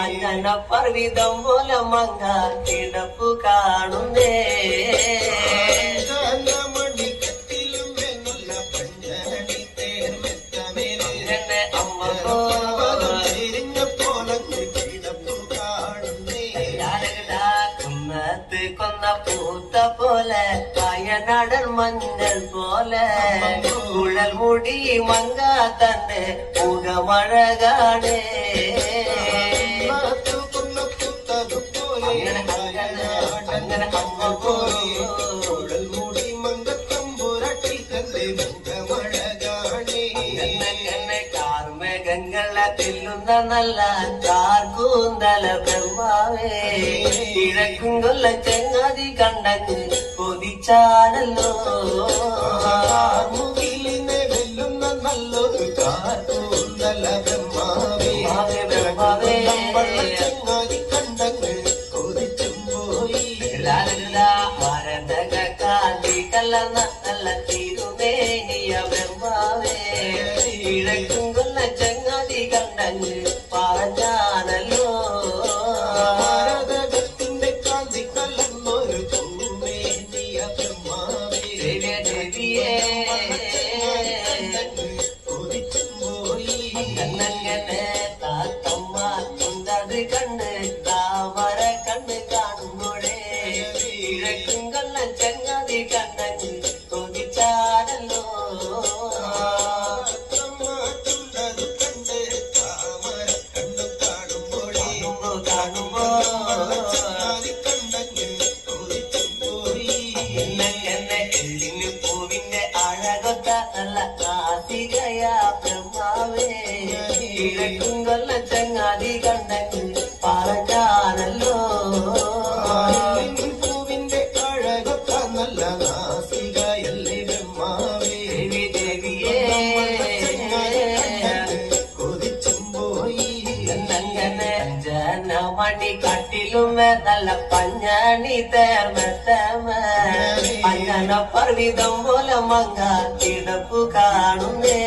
അഞ്ജന പർവിതം പോലെ മങ്ങ കിടപ്പു കാണുന്നേ കൊന്ന പൂത്ത പോലെ വയനാടൻ മഞ്ഞൾ പോലെ കുഴൽ മുടി മങ്ക തന്നെ മുഖമഴകാണേ അങ്ങനെ അമ്മ കുഴൽ മുടി മങ്ക തമ്പുരട്ടി തന്നെ മുഖമഴകാണേ കാർമേഘങ്ങളെ തെല്ലുന്ന നല്ല കാർകൂന്തല ബ്രഹ്മാവേ കിഴക്കും കൊല്ല ചെങ്ങാതി കണ്ടങ്ങ് കൊതിച്ചാണല്ലോ മുകിലിനെ വെല്ലുന്ന നല്ലൊരു കാർകൂന്തല ബ്രഹ്മാവേ ബ്രഹ്മാവേ ചെങ്ങാതി കണ്ടങ്ങ് കൊതിച്ചും പോയി ഭാരതക കാന്തി കലർന്ന നല്ല തിരുമേനിയ ബ്രഹ്മാവേ കിഴക്കും കൊല്ല ചെങ്ങാതി കണ്ടങ്ങ് പറഞ്ഞാണല്ലോ താത്തമ്മ കുന്തത് കണ്ട് താമര കണ്ട് കാണുമ്പോഴേ കിഴക്കും കൊല്ലം ചങ്ങാതി കണ്ടങ്ങ് കൊതിച്ചാണല്ലോ കാണുമ്പോ എല്ലിന് പൂവിന്റെ അഴകൊത്ത നല്ല കാർത്തികയാ ബ്രഹ്മാവേ കിഴക്കും കൊല്ല ചങ്ങാതി കണ്ടങ്ങ് പറഞ്ഞാണല്ലോ പൂവിന്റെ അഴകൊത്ത നല്ല നാസികയല്ലേ ബ്രഹ്മാവേ ദേവിയേ കൊതിച്ചും പോയി എന്നങ്ങനെ ജനമണി കട്ടിലും നല്ല പഞ്ഞാണി തേർമത്തമ അഞ്ജന പർവിതം പോലെ മങ്ങ കിടപ്പു കാണുന്നേ